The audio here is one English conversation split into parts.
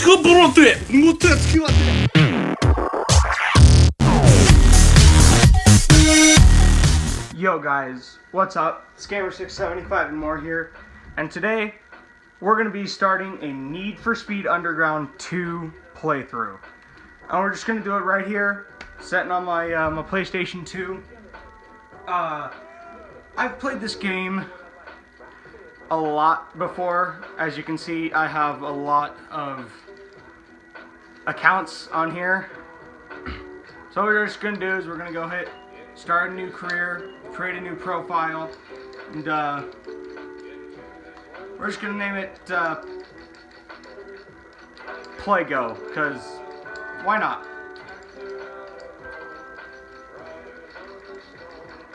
Скоброты! Мутацкие. Yo guys, what's up? Scammer675 and more here, and today we're going to be starting a Need for Speed Underground 2 playthrough. And we're just going to do it right here, setting on my my PlayStation 2. I've played this game a lot before. As you can see, I have a lot of accounts on here. So what we're just going to do is we're going to go hit start a new career, create a new profile, and we're just going to name it Playgo, because why not?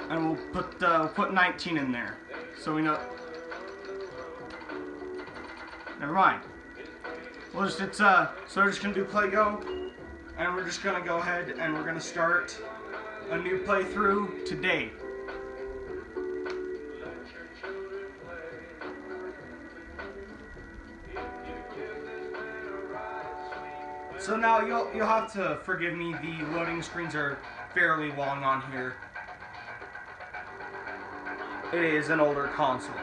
And we'll put 19 in there, so we know. Never mind. So we're just gonna do Playgo, and we're just gonna go ahead and we're gonna start a new playthrough today. So now you'll have to forgive me. The loading screens are fairly long on here. It is an older console.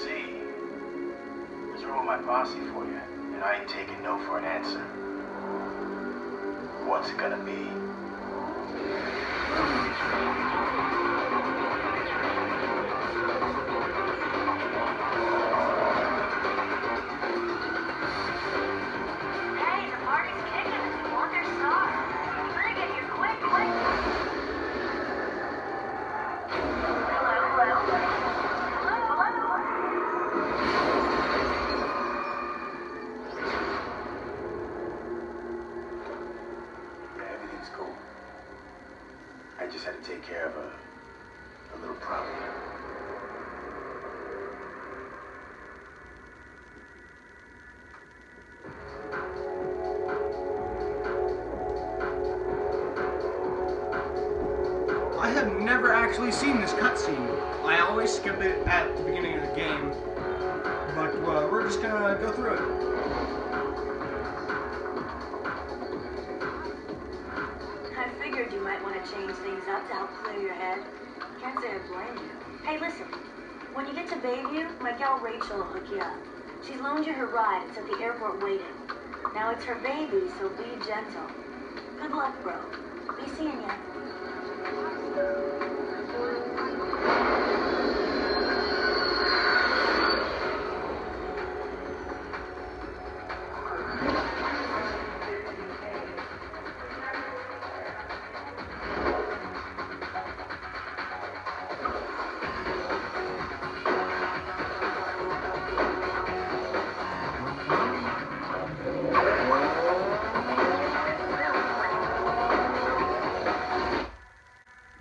See, there's room in my posse for you, and I ain't taking no for an answer. What's it gonna be? Hey, the party's kicking and you want their star. You better get here quick. Hello. Cool. I just had to take care of a little problem. I have never actually seen this cutscene. I always skip it at the beginning of the game, but we're just gonna go through it. You might want to change things up to help clear your head. Can't say I blame you. Hey, listen. When you get to Bayview, my gal Rachel will hook you up. She's loaned you her ride. It's at the airport waiting. Now it's her baby, so be gentle. Good luck, bro. Be seeing ya.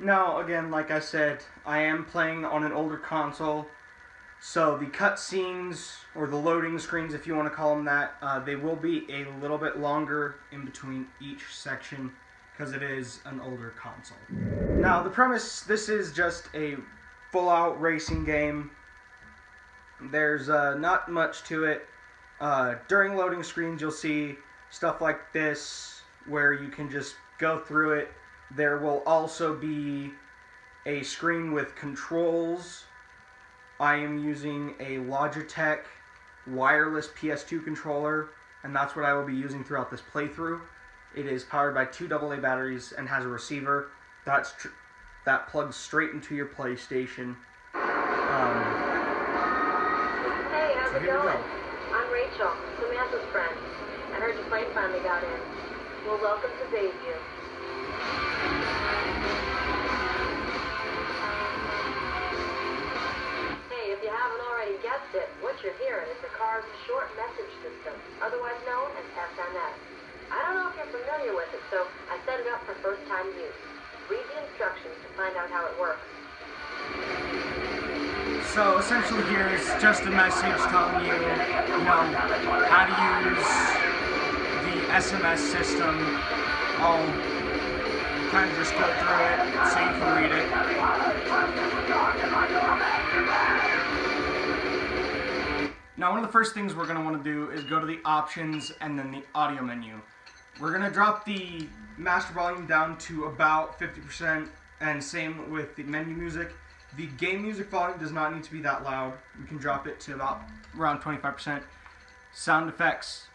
Now, again, like I said, I am playing on an older console, so the cutscenes, or the loading screens, if you want to call them that, they will be a little bit longer in between each section, because it is an older console. Now, the premise, this is just a full-out racing game. There's not much to it. During loading screens, you'll see stuff like this, where you can just go through it. There will also be a screen with controls. I am using a Logitech wireless PS2 controller, and that's what I will be using throughout this playthrough. It is powered by two AA batteries and has a receiver that plugs straight into your PlayStation. Hey, how's it here we going? go. I'm Rachel, Samantha's friend. I heard your plane finally got in. Well, welcome to Bayview. Hey, if you haven't already guessed it, what you're hearing is the car's short message system, otherwise known as SMS. I don't know if you're familiar with it, so I set it up for first-time use. Read the instructions to find out how it works. So essentially here is just a message telling you, how to use the SMS system. I'll kind of just go through it so you can read it. Now, one of the first things we're going to want to do is go to the options and then the audio menu. We're going to drop the master volume down to about 50%, and same with the menu music. The game music volume does not need to be that loud. We can drop it to about around 25%. Sound effects,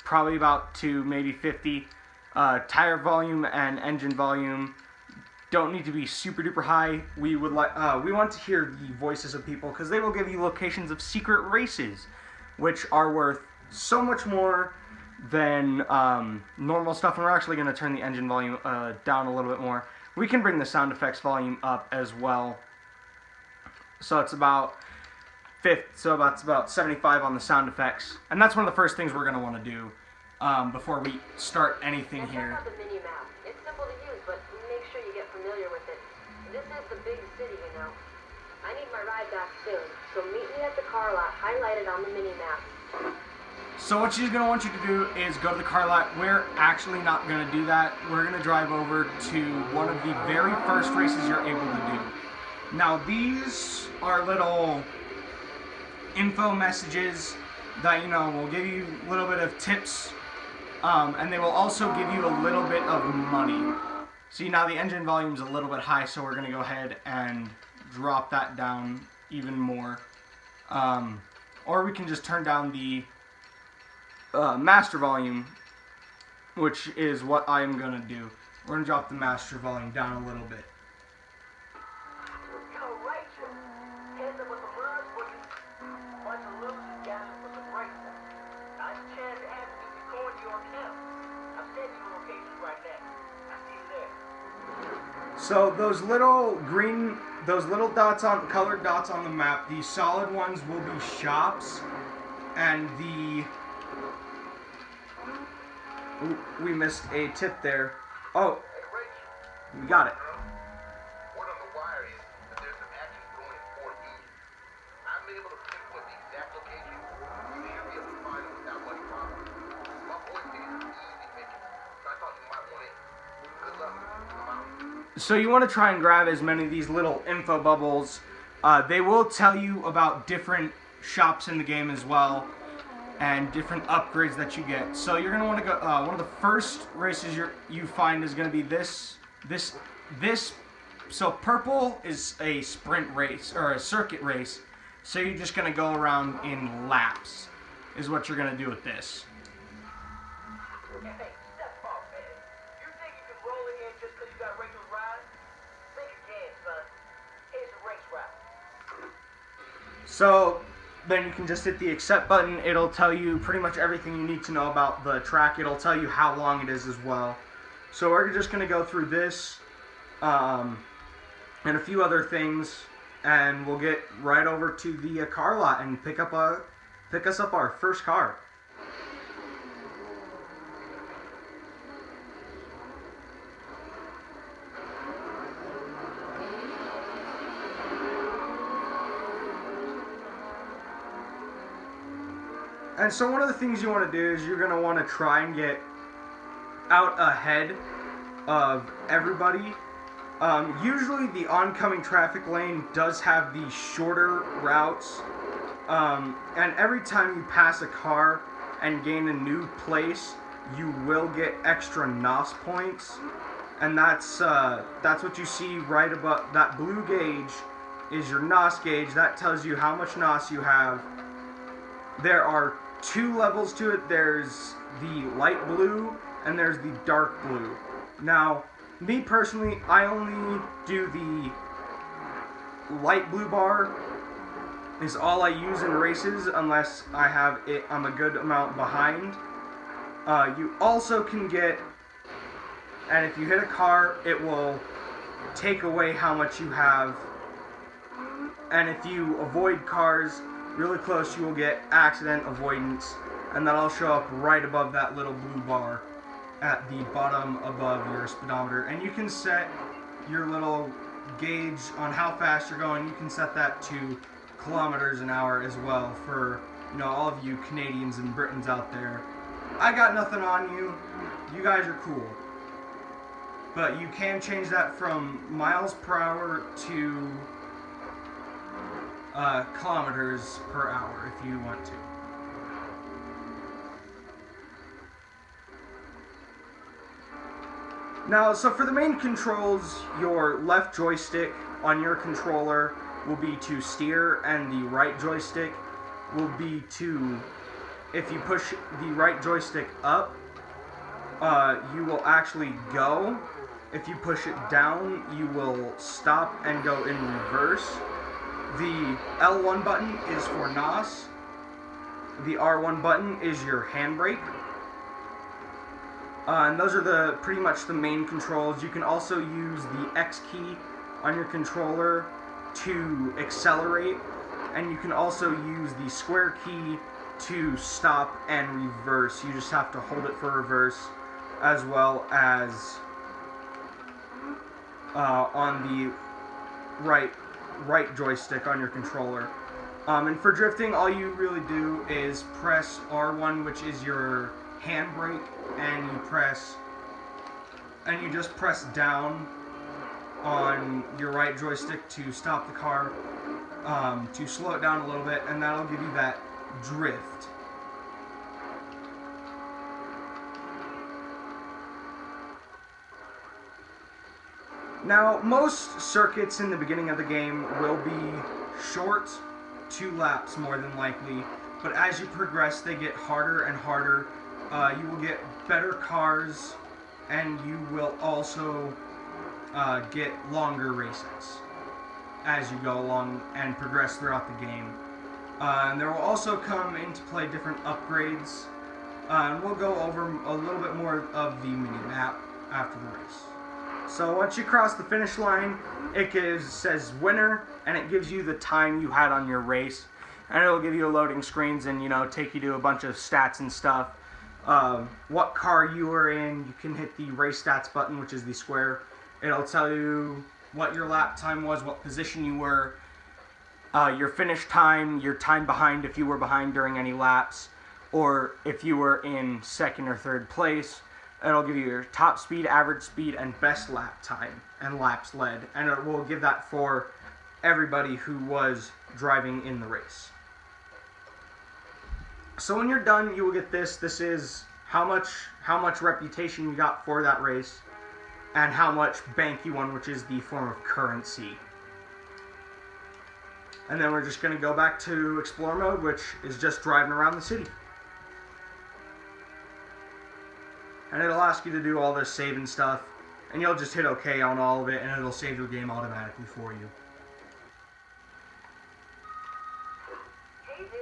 probably about to maybe 50. Tire volume and engine volume don't need to be super duper high. We want to hear the voices of people because they will give you locations of secret races, which are worth so much more than normal stuff. And we're actually going to turn the engine volume down a little bit more. We can bring the sound effects volume up as well. So it's about it's about 75 on the sound effects, and that's one of the first things we're going to want to do before we start anything And here. check out the mini map. It's simple to use, but make sure you get familiar with it. This is the big city, you know. I need my ride back soon, so meet me at the car lot highlighted on the mini map. So what she's going to want you to do is go to the car lot. We're actually not going to do that. We're going to drive over to one of the very first races you're able to do. Now these are little info messages that will give you a little bit of tips, and they will also give you a little bit of money. See, now the engine volume is a little bit high, so we're going to go ahead and drop that down even more, or we can just turn down the master volume, which is what I'm going to do. We're going to drop the master volume down a little bit. So those little colored dots on the map, the solid ones will be shops, and Ooh, we missed a tip there. Oh, we got it. Word on the wire is that there's some action going in Fort East. I haven't been able to pinpoint the exact location. You should be able to find it without much problem. My boy said it's an easy mission, so I thought you might want in. Good luck. I'm out. So you want to try and grab as many of these little info bubbles. They will tell you about different shops in the game as well, and different upgrades that you get. So you're going to want to go, one of the first races you find is going to be this. So purple is a sprint race, or a circuit race. So you're just going to go around in laps, is what you're going to do with this. Hey, step up, man. You think you can roll in here just because you got Rachel's ride? Think again, son. Here's the race route. So then you can just hit the accept button. It'll tell you pretty much everything you need to know about the track. It'll tell you how long it is as well. So we're just going to go through this and a few other things, and we'll get right over to the car lot and pick us up our first car. And so one of the things you want to do is you're going to want to try and get out ahead of everybody. Usually the oncoming traffic lane does have the shorter routes. And every time you pass a car and gain a new place, you will get extra NOS points. And that's what you see right above that blue gauge is your NOS gauge. That tells you how much NOS you have. There are two levels to it. There's the light blue and there's the dark blue. Now, me personally, I only do the light blue bar is all I use in races unless I'm a good amount behind. You also can get, and if you hit a car, it will take away how much you have. And if you avoid cars really close, you will get accident avoidance, and that'll show up right above that little blue bar at the bottom above your speedometer. And you can set your little gauge on how fast you're going. You can set that to kilometers an hour as well for, all of you Canadians and Britons out there. I got nothing on you. You guys are cool. But you can change that from miles per hour to kilometers per hour if you want to. Now, so for the main controls, your left joystick on your controller will be to steer, and the right joystick will be to, if you push the right joystick up, you will actually go. If you push it down, you will stop and go in reverse. The L1 button is for NOS. The R1 button is your handbrake. And those are pretty much the main controls. You can also use the X key on your controller to accelerate, and you can also use the square key to stop and reverse. You just have to hold it for reverse, as well as on the right joystick on your controller. And for drifting, all you really do is press R1, which is your handbrake, and you just press down on your right joystick to stop the car, to slow it down a little bit, and that'll give you that drift. Now, most circuits in the beginning of the game will be short, 2 laps more than likely, but as you progress, they get harder and harder. You will get better cars, and you will also get longer races as you go along and progress throughout the game. And there will also come into play different upgrades, and we'll go over a little bit more of the mini-map after the race. So once you cross the finish line, it says winner, and it gives you the time you had on your race, and it'll give you loading screens and take you to a bunch of stats and stuff. What car you were in. You can hit the race stats button, which is the square. It'll tell you what your lap time was, what position you were, your finish time, your time behind if you were behind during any laps, or if you were in second or third place. It'll give you your top speed, average speed, and best lap time, and laps led. And it will give that for everybody who was driving in the race. So when you're done, you will get this. This is how much reputation you got for that race, and how much bank you won, which is the form of currency. And then we're just going to go back to Explore mode, which is just driving around the city. And it'll ask you to do all this saving stuff, and you'll just hit OK on all of it, and it'll save your game automatically for you. Hey dude,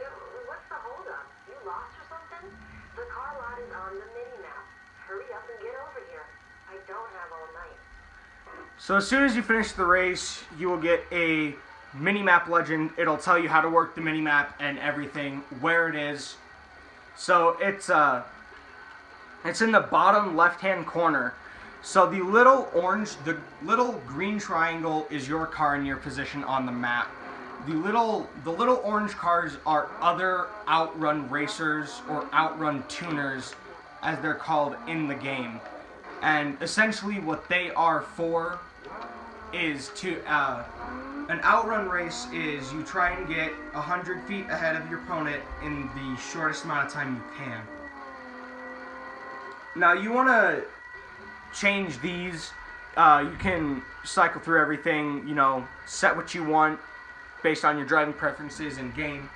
what's the holdup? You lost or something? The car lot is on the mini-map. Hurry up and get over here. I don't have all night. So as soon as you finish the race, you will get a mini-map legend. It'll tell you how to work the mini-map and everything, where it is. So it's in the bottom left-hand corner. So the little green triangle is your car and your position on the map. The little orange cars are other outrun racers or outrun tuners, as they're called in the game. And essentially what they are for is to, an outrun race is you try and get 100 feet ahead of your opponent in the shortest amount of time you can. Now you want to change these. You can cycle through everything, set what you want based on your driving preferences in game.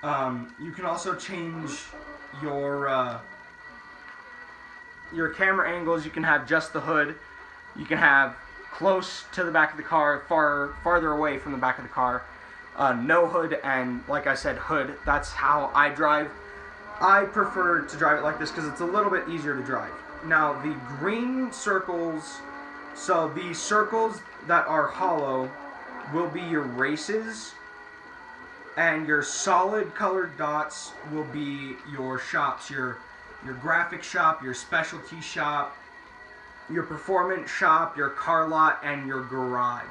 You can also change your your camera angles. You can have just the hood. You can have close to the back of the car, farther away from the back of the car. No hood, and like I said, hood. That's how I drive. I prefer to drive it like this because it's a little bit easier to drive. Now, the green circles, so the circles that are hollow will be your races, and your solid colored dots will be your shops, your graphic shop, your specialty shop, your performance shop, your car lot, and your garage.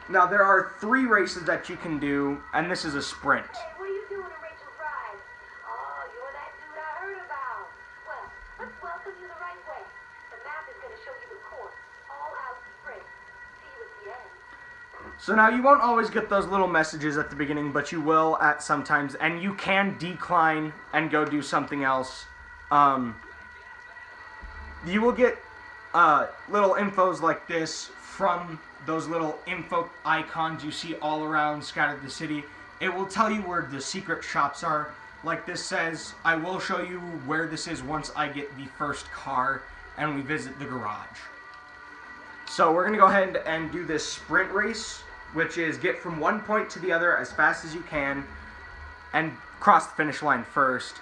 Now, there are 3 races that you can do, and this is a sprint. Hey, what are you doing in Rachel's ride? Oh, you're that dude I heard about. Well, let's welcome you the right way. The map is going to show you the course. All out sprint. See you at the end. So now you won't always get those little messages at the beginning, but you will at sometimes, and you can decline and go do something else. You will get little infos like this from those little info icons you see all around scattered the city. It will tell you where the secret shops are. Like this says, I will show you where this is once I get the first car and we visit the garage. So we're going to go ahead and do this sprint race, which is get from one point to the other as fast as you can and cross the finish line first.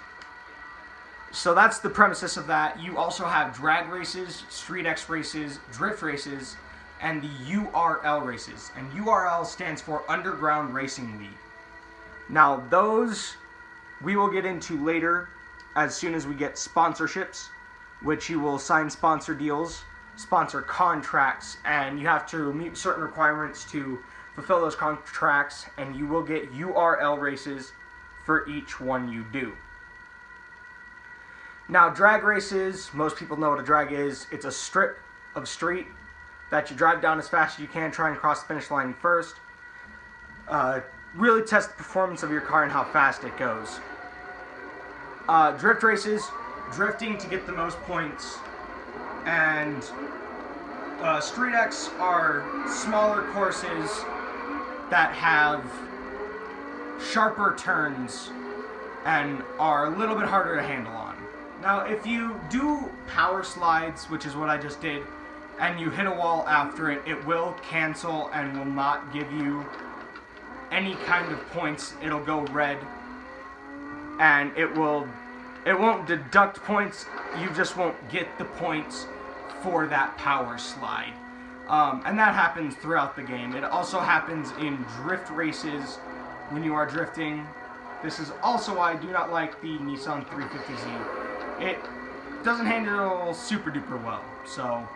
So that's the premises of that. You also have drag races, street X races, drift races, and the URL races. And URL stands for Underground Racing League. Now those we will get into later as soon as we get sponsorships, which you will sign sponsor deals, sponsor contracts, and you have to meet certain requirements to fulfill those contracts, and you will get URL races for each one you do. Now, drag races, most people know what a drag is. It's a strip of street that you drive down as fast as you can, try and cross the finish line first. Really test the performance of your car and how fast it goes. Drift races, drifting to get the most points. And Street X are smaller courses that have sharper turns and are a little bit harder to handle on. Now, if you do power slides, which is what I just did, and you hit a wall after it, it will cancel and will not give you any kind of points. It'll go red, and it won't deduct points. You just won't get the points for that power slide. And that happens throughout the game. It also happens in drift races when you are drifting. This is also why I do not like the Nissan 350Z. It doesn't handle super duper well, so.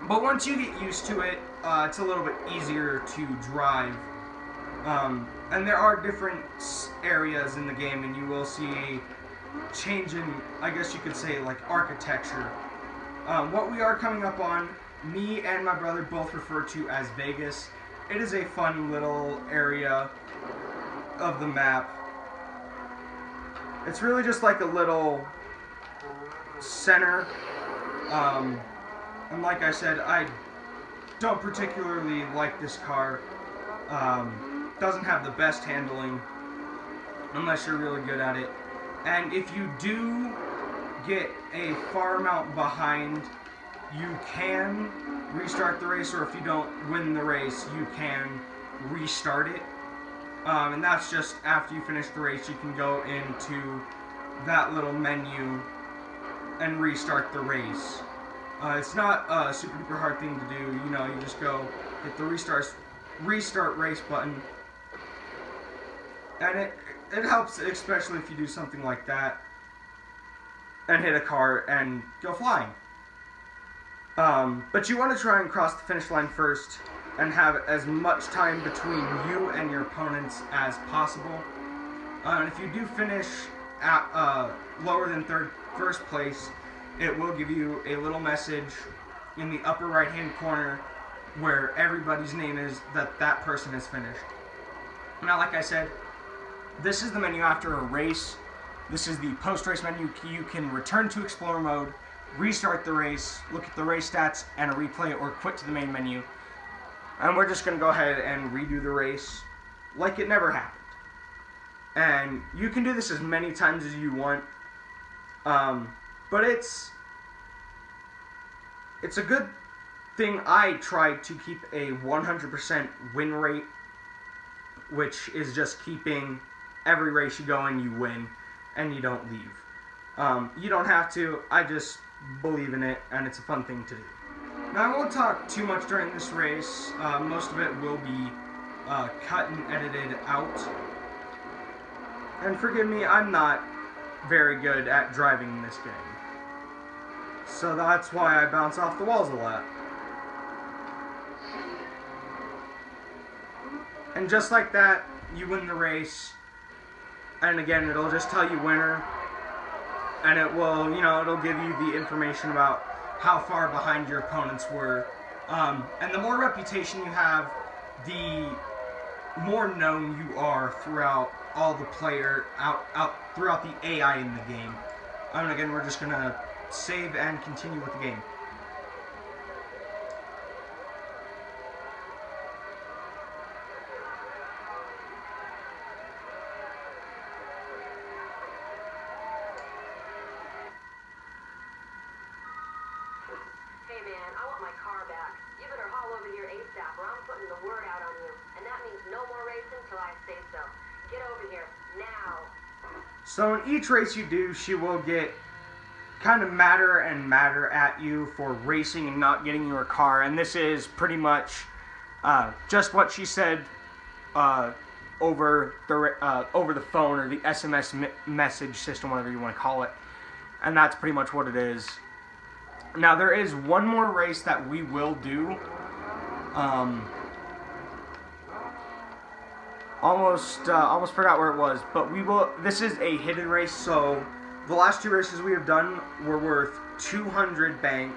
But once you get used to it, it's a little bit easier to drive. And there are different areas in the game, and you will see change in, I guess you could say, like architecture. What we are coming up on, me and my brother both refer to as Vegas. It is a fun little area of the map. It's really just like a little center. And like I said, I don't particularly like this car. Doesn't have the best handling unless you're really good at it. And if you do get a far amount behind, you can restart the race, or if you don't win the race, you can restart it. And that's just after you finish the race, you can go into that little menu and restart the race. It's not a super duper hard thing to do. You know, you just go hit the restart race button, and it helps, especially if you do something like that and hit a car and go flying. But you want to try and cross the finish line first and have as much time between you and your opponents as possible. And if you do finish at lower than first place, it will give you a little message in the upper right hand corner where everybody's name is that person has finished. Now, like I said, this is the menu after a race. This is the post-race menu. You can return to Explorer mode, restart the race, look at the race stats, and a replay, or quit to the main menu. And we're just going to go ahead and redo the race like it never happened. And you can do this as many times as you want. But it's a good thing. I try to keep a 100% win rate, which is just keeping every race you go in, you win, and you don't leave. You don't have to. I just believe in it, and it's a fun thing to do. Now, I won't talk too much during this race. Most of it will be cut and edited out. And forgive me, I'm not very good at driving this game. So that's why I bounce off the walls a lot. And just like that, you win the race. And again, it'll just tell you winner. And it will, it'll give you the information about how far behind your opponents were. And the more reputation you have, the more known you are throughout all the throughout the AI in the game. And again, we're just gonna save and continue with the game. Hey man, I want my car back. You better haul over here ASAP or I'm putting the word out on you. And that means no more racing till I say so. Get over here, now. So in each race you do, she will get kind of madder and madder at you for racing and not getting your car. And this is pretty much just what she said over the phone or the SMS message system, whatever you want to call it. And that's pretty much what it is. Now there is one more race that we will do. Almost forgot where it was, but we will. This is a hidden race, so the last two races we have done were worth 200 bank.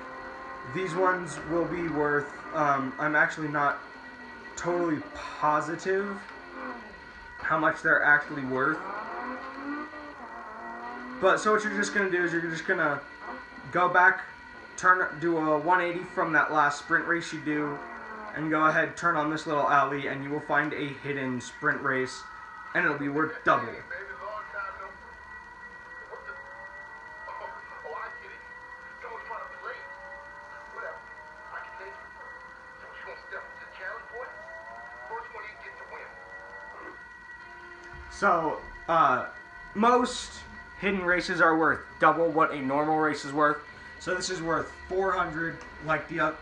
These ones will be worth. I'm actually not totally positive how much they're actually worth. But so what you're just gonna do is you're just gonna go back, do a 180 from that last sprint race you do, and go ahead, turn on this little alley, and you will find a hidden sprint race, and it'll be worth double. Hey, baby, long time no. What the? Oh, I get it. Someone's trying to play. Whatever. I can take it. So you gonna step up to the challenge, boy? First one you get to win. So, most hidden races are worth double what a normal race is worth. So this is worth 400,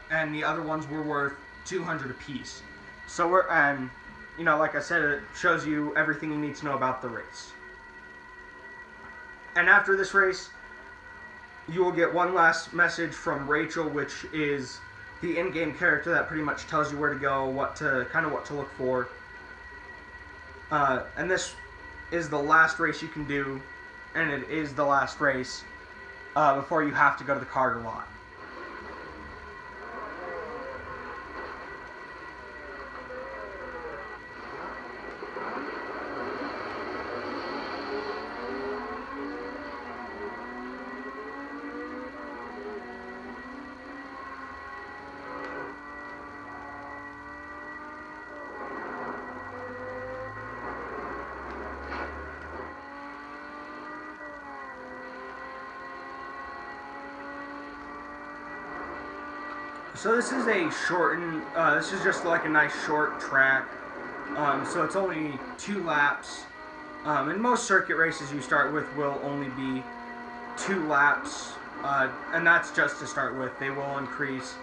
and the other ones were worth 200 apiece. So like I said, it shows you everything you need to know about the race. And after this race, you will get one last message from Rachel, which is the in-game character that pretty much tells you where to go, what to look for. And this is the last race you can do, and it is the last race before you have to go to the Carter lot. So this is a shortened, this is just like a nice short track, so it's only 2 laps, and most circuit races you start with will only be 2 laps, and that's just to start with. They will increase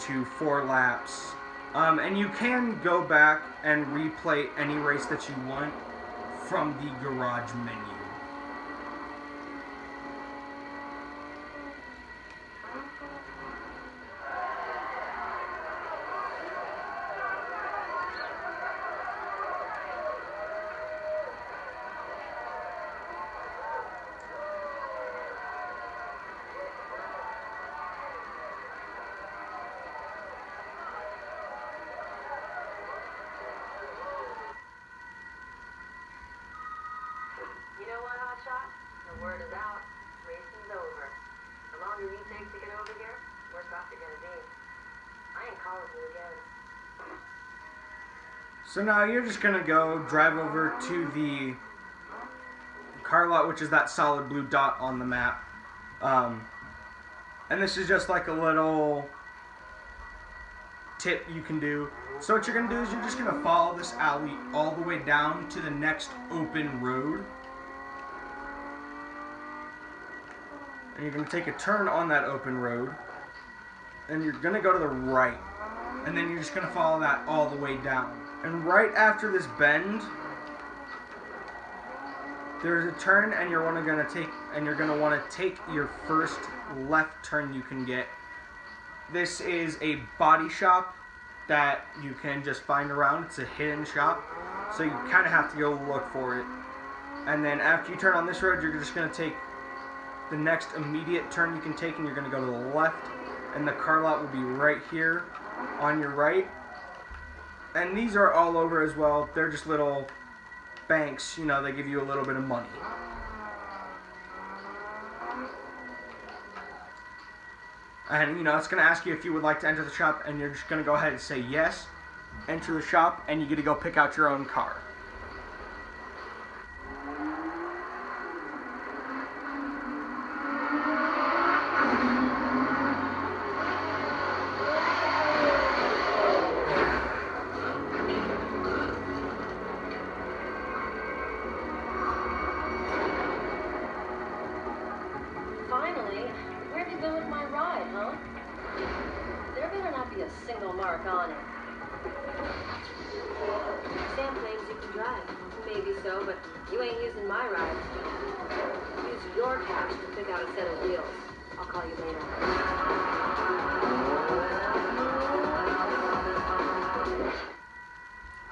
to 4 laps, and you can go back and replay any race that you want from the garage menu. You know what, Hotshot? The word is out. Racing's over. The longer you take to get over here, worse off you're gonna be. I ain't calling you again. So now you're just gonna go drive over to the car lot, which is that solid blue dot on the map. And this is just like a little tip you can do. So what you're going to do is you're just going to follow this alley all the way down to the next open road. And you're going to take a turn on that open road. And you're going to go to the right. And then you're just going to follow that all the way down. And right after this bend, there's a turn, and you're going to want to take your first left turn you can get. This is a body shop that you can just find around. It's a hidden shop, so you kind of have to go look for it. And then after you turn on this road, you're just going to take the next immediate turn you can take, and you're going to go to the left, and the car lot will be right here on your right. And these are all over as well. They're just little banks, you know, they give you a little bit of money. And, you know, it's going to ask you if you would like to enter the shop, and you're just going to go ahead and say yes, enter the shop, and you get to go pick out your own car. Finally, where have you been with my ride, huh? There better not be a single mark on it. Sam claims you can drive. Maybe so, but you ain't using my ride. Use your cash to pick out a set of wheels. I'll call you later.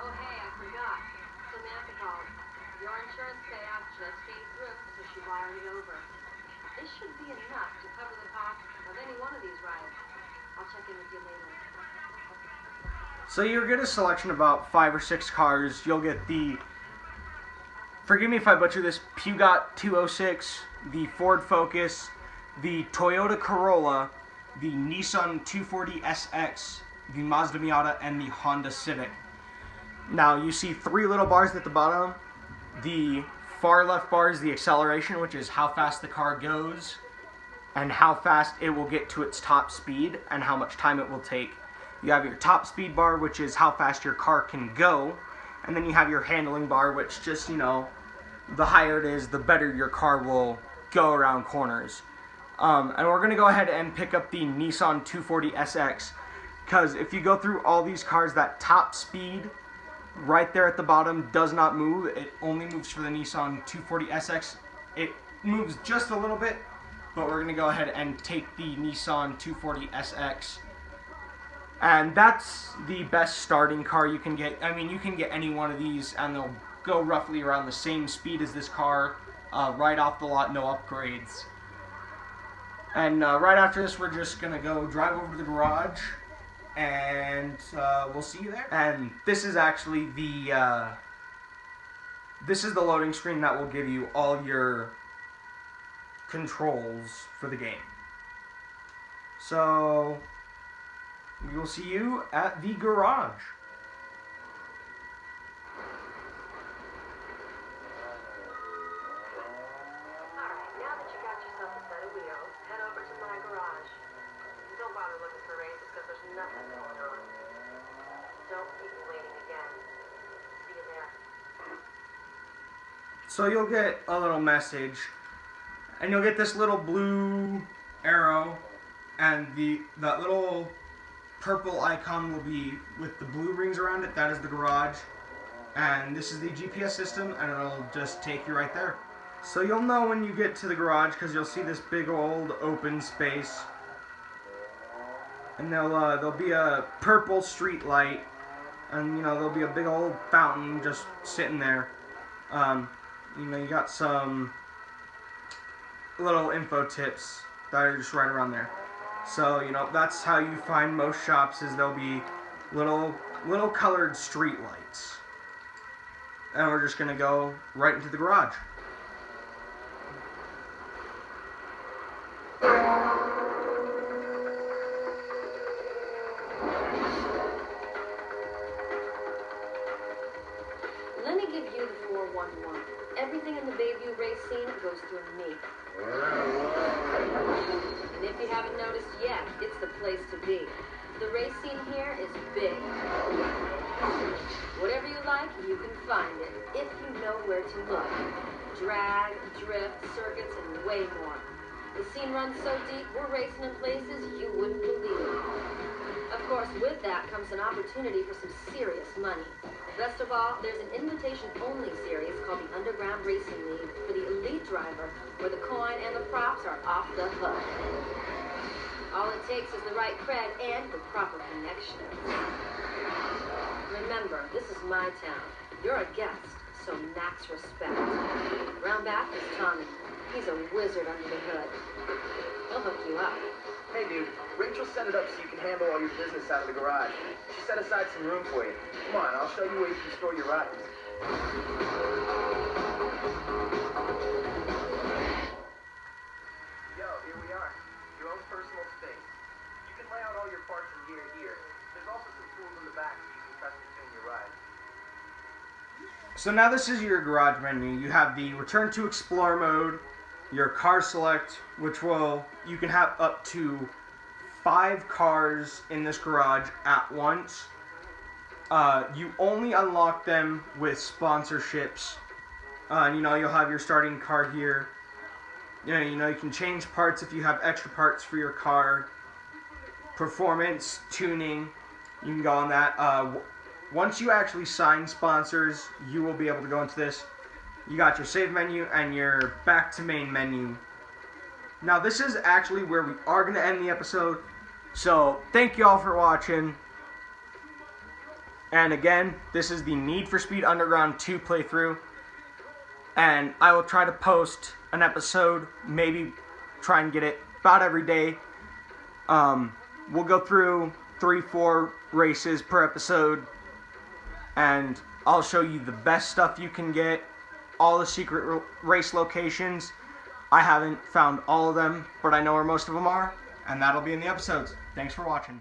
Oh, hey, I forgot. Samantha called. Your insurance payout just came through, so she wired it over. This should be enough to cover the cost of any one of these rides. I'll check in with you later. So you'll get a selection of about 5 or 6 cars. You'll get the, forgive me if I butcher this, Peugeot 206, the Ford Focus, the Toyota Corolla, the Nissan 240 SX, the Mazda Miata, and the Honda Civic. Now you see 3 little bars at the bottom. The far left bar is the acceleration, which is how fast the car goes and how fast it will get to its top speed and how much time it will take. You have your top speed bar, which is how fast your car can go, and then you have your handling bar, which just, you know, the higher it is, the better your car will go around corners. And we're going to go ahead and pick up the Nissan 240 SX, because if you go through all these cars, that top speed right there at the bottom does not move. It only moves for the Nissan 240 SX. It moves just a little bit, but we're going to go ahead and take the Nissan 240 SX. And that's the best starting car you can get. I mean, you can get any one of these, and they'll go roughly around the same speed as this car, right off the lot, no upgrades. And right after this, we're just going to go drive over to the garage, and we'll see you there. And this is actually the loading screen that will give you all your controls for the game. So we will see you at the garage. Alright, now that you got yourself a set of wheels, head over to my garage. Don't bother looking for races because there's nothing going on. Don't keep me waiting again. See you there. So you'll get a little message, and you'll get this little blue arrow, and that little purple icon will be with the blue rings around it. That is the garage, and this is the GPS system, and it'll just take you right there. So you'll know when you get to the garage because you'll see this big old open space, and there'll be a purple street light, and you know there'll be a big old fountain just sitting there. You know, you got some little info tips that are just right around there. So, you know, that's how you find most shops, is there'll be little colored street lights. And we're just going to go right into the garage. Let me give you the 411. Everything in the Bayview race scene goes through me. And if you haven't noticed place to be. The race scene here is big. Whatever you like, you can find it, if you know where to look. Drag, drift, circuits, and way more. The scene runs so deep, we're racing in places you wouldn't believe. Of course, with that comes an opportunity for some serious money. Best of all, there's an invitation-only series called the Underground Racing League for the elite driver, where the coin and the props are off the hook. All it takes is the right cred and the proper connections. Remember, this is my town. You're a guest, so max respect. Round back is Tommy. He's a wizard under the hood. He'll hook you up. Hey, dude. Rachel set it up so you can handle all your business out of the garage. She set aside some room for you. Come on, I'll show you where you can store your rides. Yo, here we are. Your own personal space. You can lay out all your parts and gear here. There's also some tools in the back so you can custom tune your ride. So now this is your garage menu. You have the Return to Explore mode, your car select, which you can have up to 5 cars in this garage at once. You only unlock them with sponsorships. You'll have your starting car here. You can change parts if you have extra parts for your car. Performance, tuning, you can go on that. Once you actually sign sponsors, you will be able to go into this. You got your save menu and your back to main menu. Now this is actually where we are going to end the episode. So thank you all for watching. And again, this is the Need for Speed Underground 2 playthrough. And I will try to post an episode, maybe try and get it about every day. We'll go through 3-4 races per episode. And I'll show you the best stuff you can get. All the secret race locations. I haven't found all of them, but I know where most of them are. And that'll be in the episodes. Thanks for watching.